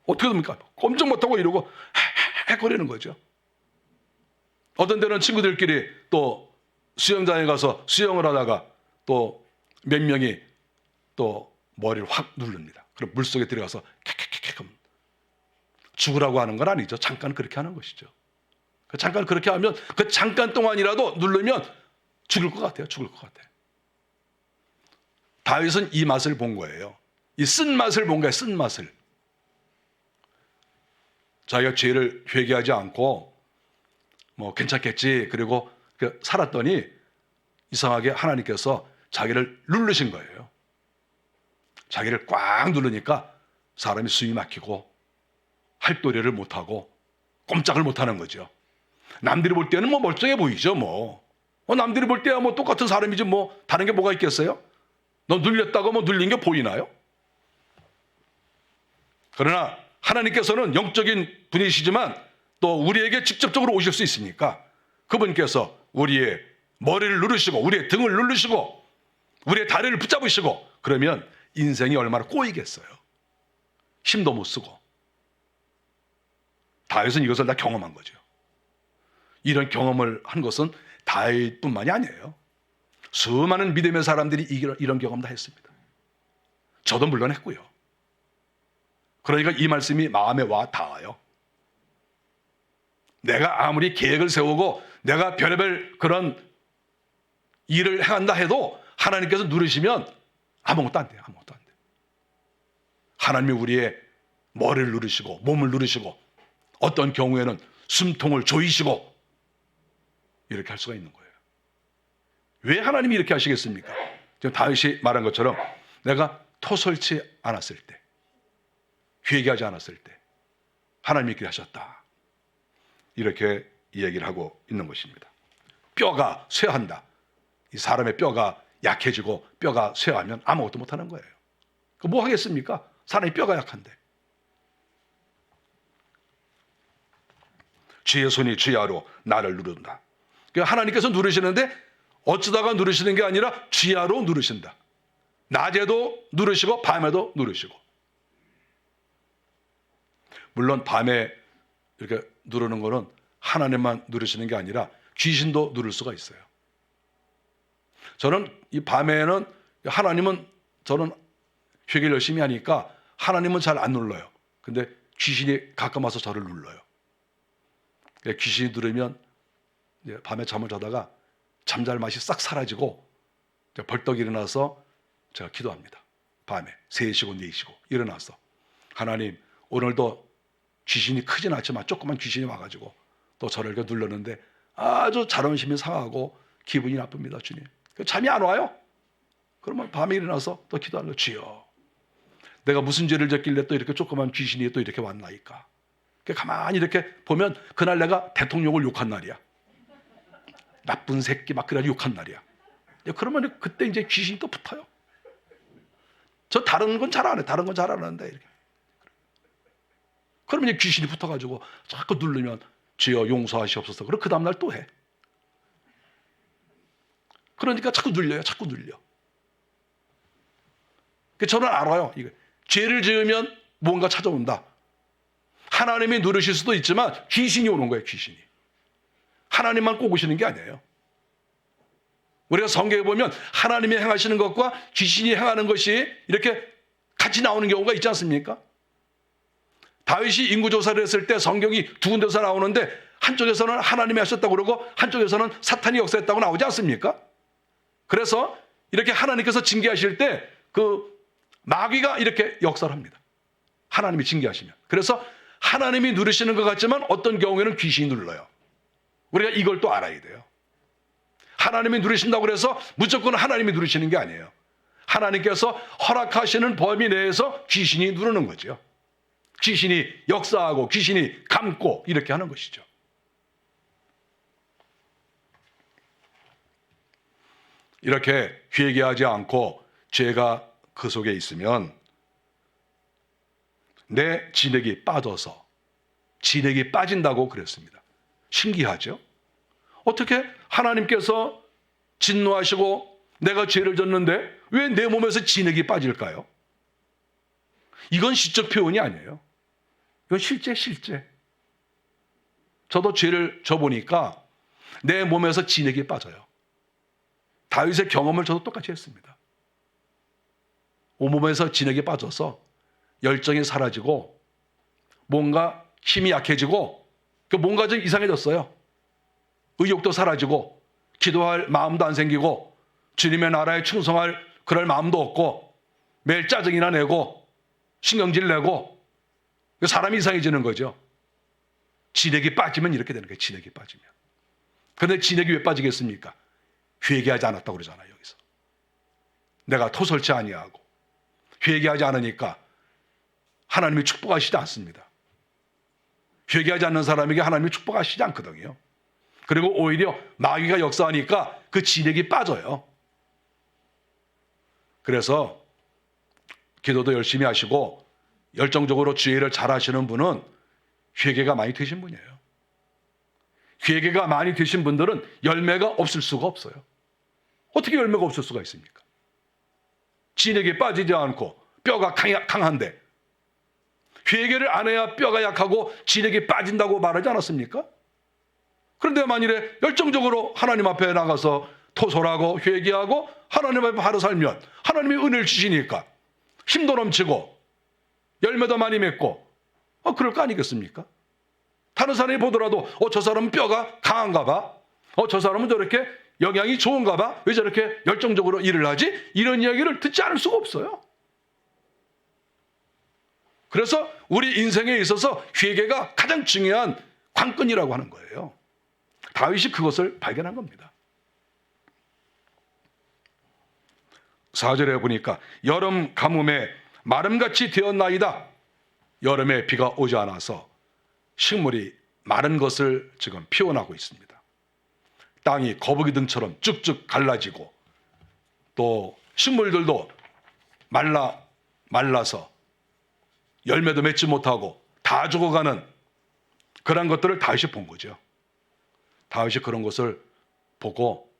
어떻게 됩니까? 꼼짝 못하고 이러고 헥거리는 거죠. 어떤 때는 친구들끼리 또 수영장에 가서 수영을 하다가 또 몇 명이 또 머리를 확 누릅니다. 그럼 물속에 들어가서 캬캬캬캬 죽으라고 하는 건 아니죠. 잠깐 그렇게 하는 것이죠. 잠깐 그렇게 하면 그 잠깐 동안이라도 누르면 죽을 것 같아요. 죽을 것 같아요. 다윗은 이 맛을 본 거예요. 이 쓴맛을 본 거예요. 쓴맛을. 자기가 죄를 회개하지 않고 괜찮겠지 그리고 살았더니 이상하게 하나님께서 자기를 누르신 거예요. 자기를 꽉 누르니까 사람이 숨이 막히고 할도리를 못하고 꼼짝을 못하는 거죠. 남들이 볼 때는 멀쩡해 보이죠. 남들이 볼 때야 똑같은 사람이지 다른 게 뭐가 있겠어요? 너 눌렸다고 눌린 게 보이나요? 그러나 하나님께서는 영적인 분이시지만 또 우리에게 직접적으로 오실 수 있으니까 그분께서 우리의 머리를 누르시고 우리의 등을 누르시고 우리의 다리를 붙잡으시고 그러면 인생이 얼마나 꼬이겠어요. 힘도 못 쓰고. 다윗은 이것을 다 경험한 거죠. 이런 경험을 한 것은 다윗뿐만이 아니에요. 수많은 믿음의 사람들이 이런 경험 다 했습니다. 저도 물론 했고요. 그러니까 이 말씀이 마음에 와 닿아요. 내가 아무리 계획을 세우고 내가 별의별 그런 일을 행한다 해도 하나님께서 누르시면 아무것도 안 돼요. 아무것도 안 돼요. 하나님이 우리의 머리를 누르시고 몸을 누르시고 어떤 경우에는 숨통을 조이시고 이렇게 할 수가 있는 거예요. 왜 하나님이 이렇게 하시겠습니까? 지금 다윗이 말한 것처럼 내가 토설치 않았을 때, 회개하지 않았을 때, 하나님이 그리 하셨다. 이렇게 이야기를 하고 있는 것입니다. 뼈가 쇠한다. 이 사람의 뼈가 약해지고 뼈가 쇠하면 아무것도 못하는 거예요. 뭐 하겠습니까? 사람이 뼈가 약한데. 주의 손이 주야로 나를 누른다. 그러니까 하나님께서 누르시는데 어쩌다가 누르시는 게 아니라 주야로 누르신다. 낮에도 누르시고 밤에도 누르시고. 물론 밤에 이렇게 누르는 거는 하나님만 누르시는 게 아니라 귀신도 누를 수가 있어요. 저는 이 밤에는 하나님은 저는 회개를 열심히 하니까 하나님은 잘 안 눌러요. 근데 귀신이 가끔 와서 저를 눌러요. 귀신이 누르면 밤에 잠을 자다가 잠잘 맛이 싹 사라지고 벌떡 일어나서 제가 기도합니다. 밤에 3시고 4시고 일어나서 하나님 오늘도 귀신이 크진 않지만 조그만 귀신이 와가지고 또 저를 이렇게 눌렀는데 아주 자존심이 상하고 기분이 나쁩니다. 주님. 잠이 안 와요. 그러면 밤에 일어나서 또 기도하는 거예요. 주여 내가 무슨 죄를 졌길래 또 이렇게 조그만 귀신이 또 이렇게 왔나이까. 가만히 이렇게 보면 그날 내가 대통령을 욕한 날이야. 나쁜 새끼 막 그래 욕한 날이야. 그러면 그때 이제 귀신이 또 붙어요. 저 다른 건 잘 안 해. 다른 건 잘 안 하는데 이렇게. 그러면 이제 귀신이 붙어가지고 자꾸 누르면 주여 용서하시옵소서. 그럼 그 다음날 또 해. 그러니까 자꾸 눌려요. 자꾸 눌려. 저는 알아요. 이거. 죄를 지으면 뭔가 찾아온다. 하나님이 누르실 수도 있지만 귀신이 오는 거예요. 귀신이. 하나님만 꼭 오시는 게 아니에요. 우리가 성경에 보면 하나님이 행하시는 것과 귀신이 행하는 것이 이렇게 같이 나오는 경우가 있지 않습니까? 다윗이 인구조사를 했을 때 성경이 두 군데서 나오는데 한쪽에서는 하나님이 하셨다고 그러고 한쪽에서는 사탄이 역사했다고 나오지 않습니까? 그래서 이렇게 하나님께서 징계하실 때 그 마귀가 이렇게 역사를 합니다. 하나님이 징계하시면. 그래서 하나님이 누르시는 것 같지만 어떤 경우에는 귀신이 눌러요. 우리가 이걸 또 알아야 돼요. 하나님이 누르신다고 해서 무조건 하나님이 누르시는 게 아니에요. 하나님께서 허락하시는 범위 내에서 귀신이 누르는 거죠. 귀신이 역사하고 귀신이 감고 이렇게 하는 것이죠. 이렇게 회개하지 않고 죄가 그 속에 있으면 내 진액이 빠져서 진액이 빠진다고 그랬습니다. 신기하죠? 어떻게 하나님께서 진노하시고 내가 죄를 졌는데 왜 내 몸에서 진액이 빠질까요? 이건 시적 표현이 아니에요. 이건 실제. 저도 죄를 져보니까 내 몸에서 진액이 빠져요. 다윗의 경험을 저도 똑같이 했습니다. 온몸에서 진액이 빠져서 열정이 사라지고 뭔가 힘이 약해지고 뭔가 좀 이상해졌어요. 의욕도 사라지고 기도할 마음도 안 생기고 주님의 나라에 충성할 그럴 마음도 없고 매일 짜증이나 내고 신경질 내고 사람이 이상해지는 거죠. 진액이 빠지면 이렇게 되는 거예요. 진액이 빠지면. 그런데 진액이 왜 빠지겠습니까? 회개하지 않았다고 그러잖아요. 여기서. 내가 토설치 아니하고 회개하지 않으니까 하나님이 축복하시지 않습니다. 회개하지 않는 사람에게 하나님이 축복하시지 않거든요. 그리고 오히려 마귀가 역사하니까 그 진액이 빠져요. 그래서 기도도 열심히 하시고 열정적으로 주의를 잘 하시는 분은 회개가 많이 되신 분이에요. 회개가 많이 되신 분들은 열매가 없을 수가 없어요. 어떻게 열매가 없을 수가 있습니까? 진액이 빠지지 않고 뼈가 강한데 회개를 안 해야 뼈가 약하고 진액이 빠진다고 말하지 않았습니까? 그런데 만일에 열정적으로 하나님 앞에 나가서 토설하고 회개하고 하나님 앞에 바로 살면 하나님이 은혜를 주시니까 힘도 넘치고 열매도 많이 맺고 그럴 거 아니겠습니까? 다른 사람이 보더라도 저 사람은 뼈가 강한가 봐. 저 사람은 저렇게 영양이 좋은가 봐. 왜 저렇게 열정적으로 일을 하지? 이런 이야기를 듣지 않을 수가 없어요. 그래서 우리 인생에 있어서 회개가 가장 중요한 관건이라고 하는 거예요. 다윗이 그것을 발견한 겁니다. 4절에 보니까 여름 가뭄에 마름같이 되었나이다. 여름에 비가 오지 않아서 식물이 마른 것을 지금 피워나고 있습니다. 땅이 거북이 등처럼 쭉쭉 갈라지고 또 식물들도 말라서 열매도 맺지 못하고 다 죽어가는 그런 것들을 다윗이 본 거죠. 다윗이 그런 것을 보고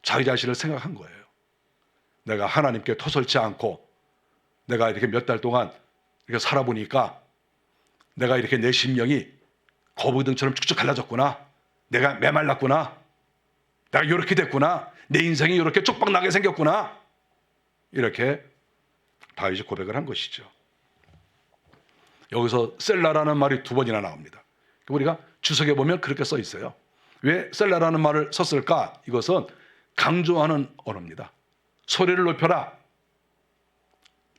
자기 자신을 생각한 거예요. 내가 하나님께 토설치 않고 내가 이렇게 몇 달 동안 이렇게 살아보니까 내가 이렇게 내 심령이 거북이 등처럼 쭉쭉 갈라졌구나. 내가 메말랐구나. 내가 이렇게 됐구나. 내 인생이 이렇게 쪽박나게 생겼구나. 이렇게 다윗이 고백을 한 것이죠. 여기서 셀라라는 말이 2번이나 나옵니다. 우리가 주석에 보면 그렇게 써 있어요. 왜 셀라라는 말을 썼을까? 이것은 강조하는 언어입니다. 소리를 높여라.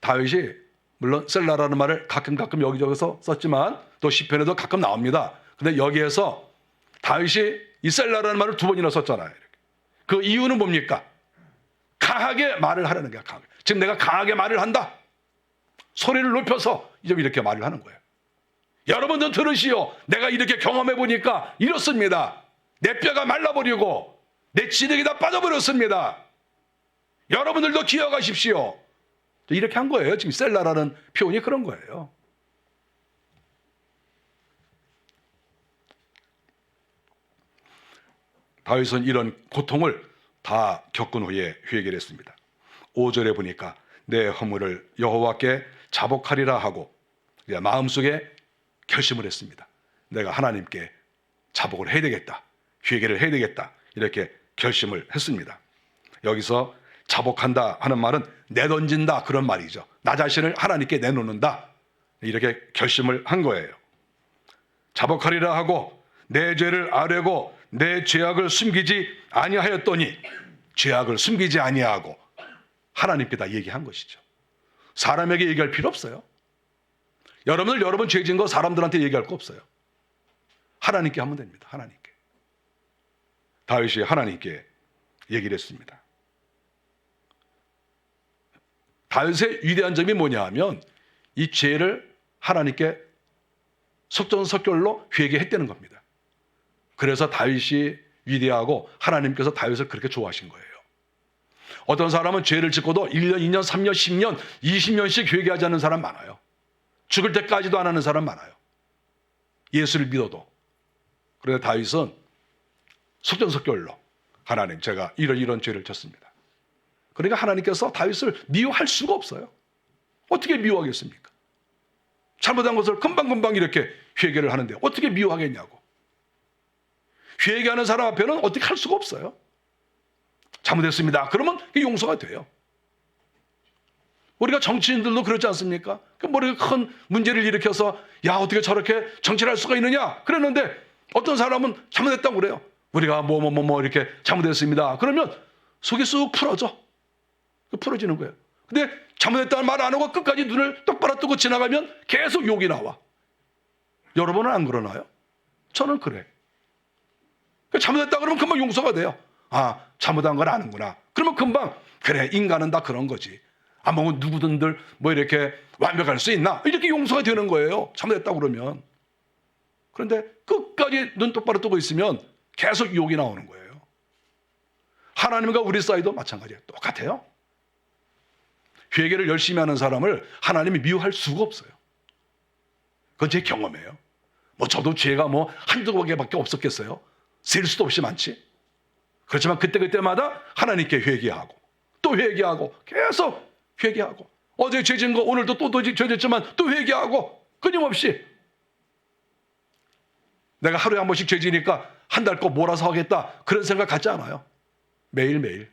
다윗이 물론 셀라라는 말을 가끔 여기저기서 썼지만 또 시편에도 가끔 나옵니다. 근데 여기에서 다윗이 이 셀라라는 말을 2번이나 썼잖아요. 그 이유는 뭡니까? 강하게 말을 하라는 거야. 강하게. 지금 내가 강하게 말을 한다. 소리를 높여서 이제 이렇게 말을 하는 거예요. 여러분들 들으시오. 내가 이렇게 경험해 보니까 이렇습니다. 내 뼈가 말라버리고 내 지력이 다 빠져버렸습니다. 여러분들도 기억하십시오. 이렇게 한 거예요. 지금 셀라라는 표현이 그런 거예요. 다윗은 이런 고통을 다 겪은 후에 회개를 했습니다. 5절에 보니까 내 허물을 여호와께 자복하리라 하고 마음속에 결심을 했습니다. 내가 하나님께 자복을 해야 되겠다. 회개를 해야 되겠다. 이렇게 결심을 했습니다. 여기서 자복한다 하는 말은 내던진다 그런 말이죠. 나 자신을 하나님께 내놓는다. 이렇게 결심을 한 거예요. 자복하리라 하고 내 죄를 아뢰고 내 죄악을 숨기지 아니하였더니 죄악을 숨기지 아니하고 하나님께 다 얘기한 것이죠. 사람에게 얘기할 필요 없어요. 여러분 죄 지은 거 사람들한테 얘기할 거 없어요. 하나님께 하면 됩니다. 하나님께. 다윗이 하나님께 얘기를 했습니다. 다윗의 위대한 점이 뭐냐 하면 이 죄를 하나님께 속전속결로 회개했다는 겁니다. 그래서 다윗이 위대하고 하나님께서 다윗을 그렇게 좋아하신 거예요. 어떤 사람은 죄를 짓고도 1년, 2년, 3년, 10년, 20년씩 회개하지 않는 사람 많아요. 죽을 때까지도 안 하는 사람 많아요. 예수를 믿어도. 그런데 다윗은 속전속결로 하나님 제가 이런 죄를 졌습니다. 그러니까 하나님께서 다윗을 미워할 수가 없어요. 어떻게 미워하겠습니까? 잘못한 것을 금방금방 이렇게 회개를 하는데 어떻게 미워하겠냐고. 회개하는 사람 앞에는 어떻게 할 수가 없어요. 잘못했습니다. 그러면 용서가 돼요. 우리가 정치인들도 그렇지 않습니까? 머리가 큰 문제를 일으켜서 야 어떻게 저렇게 정치를 할 수가 있느냐 그랬는데 어떤 사람은 잘못했다고 그래요. 우리가 이렇게 잘못했습니다. 그러면 속이 쑥 풀어지는 거예요. 근데 잘못했다는 말 안 하고 끝까지 눈을 똑바로 뜨고 지나가면 계속 욕이 나와. 여러분은 안 그러나요? 저는 그래. 잘못했다 그러면 금방 용서가 돼요. 아, 잘못한 걸 아는구나. 그러면 금방 그래 인간은 다 그런 거지. 뭐 누구든들 이렇게 완벽할 수 있나? 이렇게 용서가 되는 거예요. 잘못했다 그러면. 그런데 끝까지 눈 똑바로 뜨고 있으면 계속 욕이 나오는 거예요. 하나님과 우리 사이도 마찬가지예요. 똑같아요. 회개를 열심히 하는 사람을 하나님이 미워할 수가 없어요. 그건 제 경험이에요. 저도 죄가 한두 개밖에 없었겠어요. 셀 수도 없이 많지. 그렇지만 그때마다 하나님께 회개하고 또 회개하고 계속 회개하고 어제 죄 지은 거 오늘도 또 죄 짓지만 또 회개하고 끊임없이 내가 하루에 한 번씩 죄 지니까 한 달 거 몰아서 하겠다 그런 생각 갖지 않아요. 매일매일.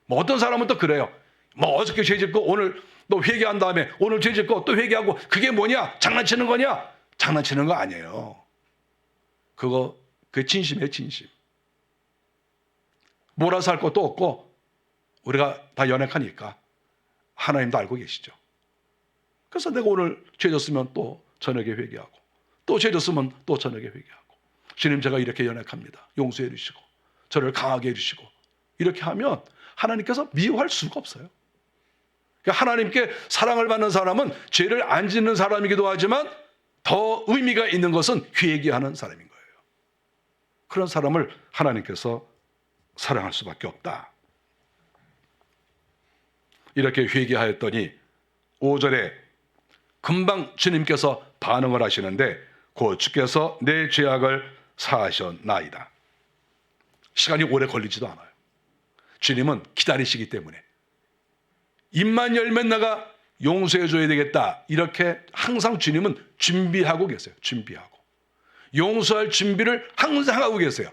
어떤 사람은 또 그래요. 어저께 죄 짓고 오늘 또 회개한 다음에 오늘 죄 짓고 또 회개하고 그게 뭐냐? 장난치는 거냐? 장난치는 거 아니에요. 그게 진심이에요, 진심. 몰아서 할 것도 없고 우리가 다 연약하니까 하나님도 알고 계시죠. 그래서 내가 오늘 죄 졌으면 또 저녁에 회개하고 또 죄 졌으면 또 저녁에 회개하고 주님 제가 이렇게 연약합니다. 용서해 주시고 저를 강하게 해주시고 이렇게 하면 하나님께서 미워할 수가 없어요. 그러니까 하나님께 사랑을 받는 사람은 죄를 안 짓는 사람이기도 하지만 더 의미가 있는 것은 회개하는 사람인 거예요. 그런 사람을 하나님께서 사랑할 수밖에 없다. 이렇게 회개하였더니 5절에 금방 주님께서 반응을 하시는데 곧 주께서 내 죄악을 사하셨나이다. 시간이 오래 걸리지도 않아요. 주님은 기다리시기 때문에 입만 열면 내가 용서해 줘야 되겠다, 이렇게 항상 주님은 준비하고 계세요. 준비하고 용서할 준비를 항상 하고 계세요.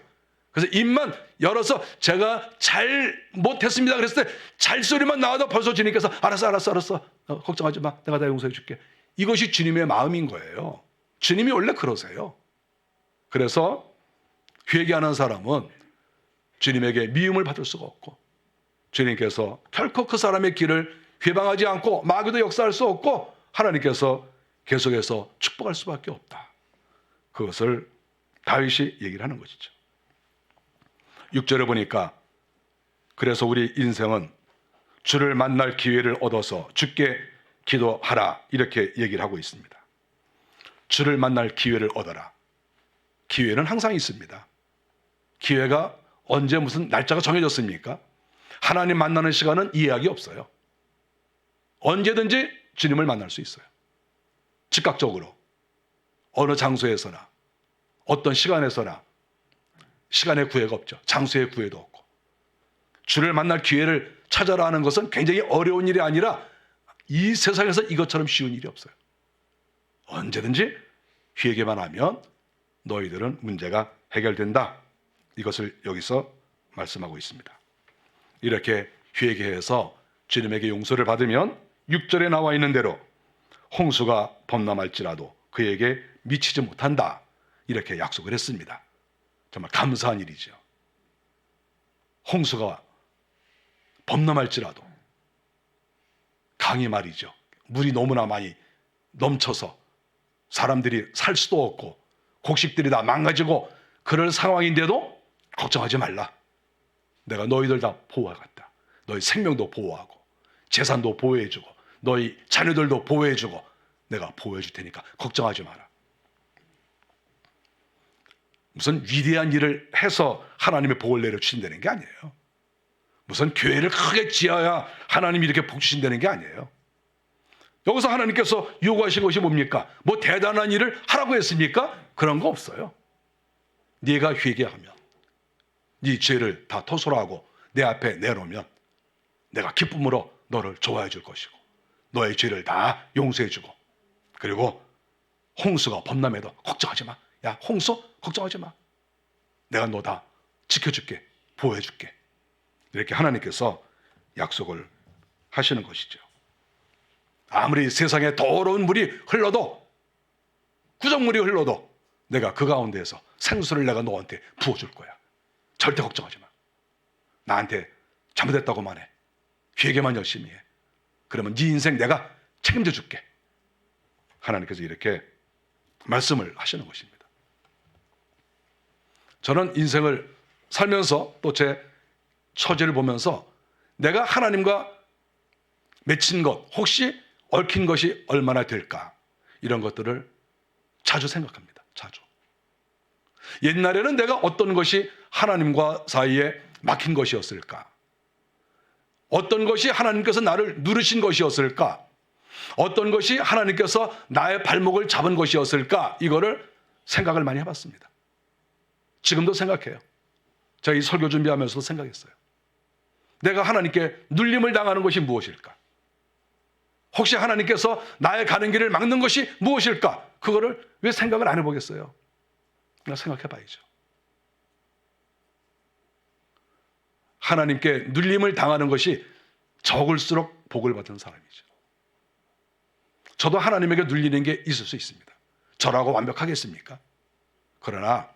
그래서 입만 열어서 제가 잘 못했습니다 그랬을 때 잘소리만 나와도 벌써 주님께서 알았어 걱정하지 마, 내가 다 용서해 줄게. 이것이 주님의 마음인 거예요. 주님이 원래 그러세요. 그래서 회개하는 사람은 주님에게 미움을 받을 수가 없고, 주님께서 결코 그 사람의 길을 회방하지 않고 마귀도 역사할 수 없고, 하나님께서 계속해서 축복할 수밖에 없다. 그것을 다윗이 얘기를 하는 것이죠. 6절에 보니까 그래서 우리 인생은 주를 만날 기회를 얻어서 주께 기도하라, 이렇게 얘기를 하고 있습니다. 주를 만날 기회를 얻어라. 기회는 항상 있습니다. 기회가 언제 무슨 날짜가 정해졌습니까? 하나님 만나는 시간은 이해하기 없어요. 언제든지 주님을 만날 수 있어요. 즉각적으로 어느 장소에서나 어떤 시간에서나 시간의 구애가 없죠. 장소의 구애도 없고. 주를 만날 기회를 찾아라 하는 것은 굉장히 어려운 일이 아니라 이 세상에서 이것처럼 쉬운 일이 없어요. 언제든지 회개만 하면 너희들은 문제가 해결된다. 이것을 여기서 말씀하고 있습니다. 이렇게 회개해서 주님에게 용서를 받으면 6절에 나와 있는 대로 홍수가 범람할지라도 그에게 미치지 못한다, 이렇게 약속을 했습니다. 정말 감사한 일이죠. 홍수가 범람할지라도, 강이 말이죠, 물이 너무나 많이 넘쳐서 사람들이 살 수도 없고 곡식들이 다 망가지고 그럴 상황인데도 걱정하지 말라. 내가 너희들 다 보호하겠다. 너희 생명도 보호하고 재산도 보호해주고 너희 자녀들도 보호해주고 내가 보호해줄 테니까 걱정하지 마라. 무슨 위대한 일을 해서 하나님의 복을 내려주신다는 게 아니에요. 무슨 교회를 크게 지어야 하나님이 이렇게 복 주신다는 게 아니에요. 여기서 하나님께서 요구하신 것이 뭡니까? 뭐 대단한 일을 하라고 했습니까? 그런 거 없어요. 네가 회개하면, 네 죄를 다 토설하고 내 앞에 내놓으면 내가 기쁨으로 너를 좋아해 줄 것이고 너의 죄를 다 용서해 주고, 그리고 홍수가 범람해도 걱정하지 마. 야, 홍수 걱정하지 마. 내가 너 다 지켜줄게, 보호해줄게. 이렇게 하나님께서 약속을 하시는 것이죠. 아무리 세상에 더러운 물이 흘러도, 구정물이 흘러도 내가 그 가운데에서 생수를 내가 너한테 부어줄 거야. 절대 걱정하지 마. 나한테 잘못했다고만 해. 회개만 열심히 해. 그러면 네 인생 내가 책임져 줄게. 하나님께서 이렇게 말씀을 하시는 것입니다. 저는 인생을 살면서 또 제 처지를 보면서 내가 하나님과 맺힌 것, 혹시 얽힌 것이 얼마나 될까, 이런 것들을 자주 생각합니다. 자주. 옛날에는 내가 어떤 것이 하나님과 사이에 막힌 것이었을까? 어떤 것이 하나님께서 나를 누르신 것이었을까? 어떤 것이 하나님께서 나의 발목을 잡은 것이었을까? 이거를 생각을 많이 해봤습니다. 지금도 생각해요. 제가 이 설교 준비하면서도 생각했어요. 내가 하나님께 눌림을 당하는 것이 무엇일까? 혹시 하나님께서 나의 가는 길을 막는 것이 무엇일까? 그거를 왜 생각을 안 해보겠어요? 그냥 생각해봐야죠. 하나님께 눌림을 당하는 것이 적을수록 복을 받은 사람이죠. 저도 하나님에게 눌리는 게 있을 수 있습니다. 저라고 완벽하겠습니까? 그러나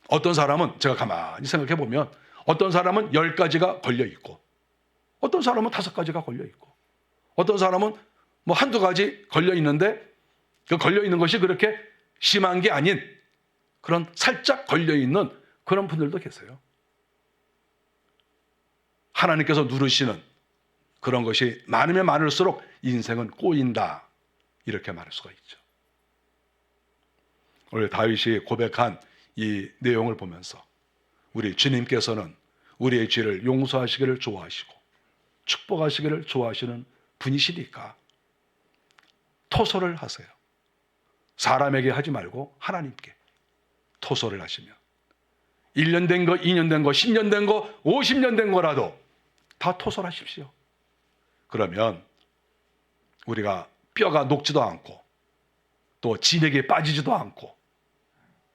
어떤 사람은, 제가 가만히 생각해 보면 어떤 사람은 10가지가 걸려 있고 어떤 사람은 5가지가 걸려 있고 어떤 사람은 뭐 한두 가지 걸려 있는데 그 걸려 있는 것이 그렇게 심한 게 아닌 그런 살짝 걸려 있는 그런 분들도 계세요. 하나님께서 누르시는 그런 것이 많으면 많을수록 인생은 꼬인다, 이렇게 말할 수가 있죠. 오늘 다윗이 고백한 이 내용을 보면서 우리 주님께서는 우리의 죄를 용서하시기를 좋아하시고 축복하시기를 좋아하시는 분이시니까 토설을 하세요. 사람에게 하지 말고 하나님께 토설을 하시면 1년 된 거, 2년 된 거, 10년 된 거, 50년 된 거라도 다 토설하십시오. 그러면 우리가 뼈가 녹지도 않고 또 진액에 빠지지도 않고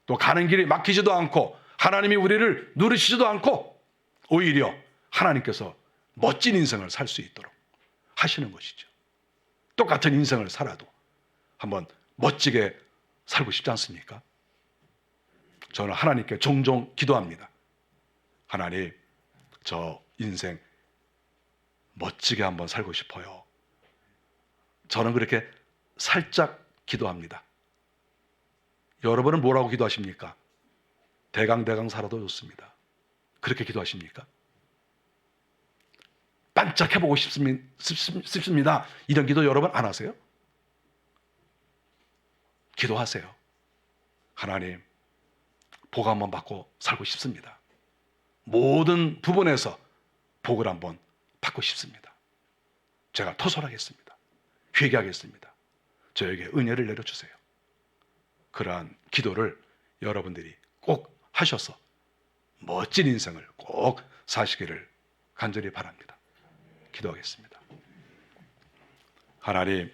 또 가는 길이 막히지도 않고 하나님이 우리를 누르시지도 않고 오히려 하나님께서 멋진 인생을 살 수 있도록 하시는 것이죠. 똑같은 인생을 살아도 한번 멋지게 살고 싶지 않습니까? 저는 하나님께 종종 기도합니다. 하나님, 저 인생 멋지게 한번 살고 싶어요. 저는 그렇게 살짝 기도합니다. 여러분은 뭐라고 기도하십니까? 대강대강 살아도 좋습니다. 그렇게 기도하십니까? 반짝해보고 싶습니다. 이런 기도 여러분 안 하세요? 기도하세요. 하나님, 복 한번 받고 살고 싶습니다. 모든 부분에서 복을 한번 받고 싶습니다. 제가 토설하겠습니다. 회개하겠습니다. 저에게 은혜를 내려주세요. 그러한 기도를 여러분들이 꼭 하셔서 멋진 인생을 꼭 사시기를 간절히 바랍니다. 기도하겠습니다. 하나님,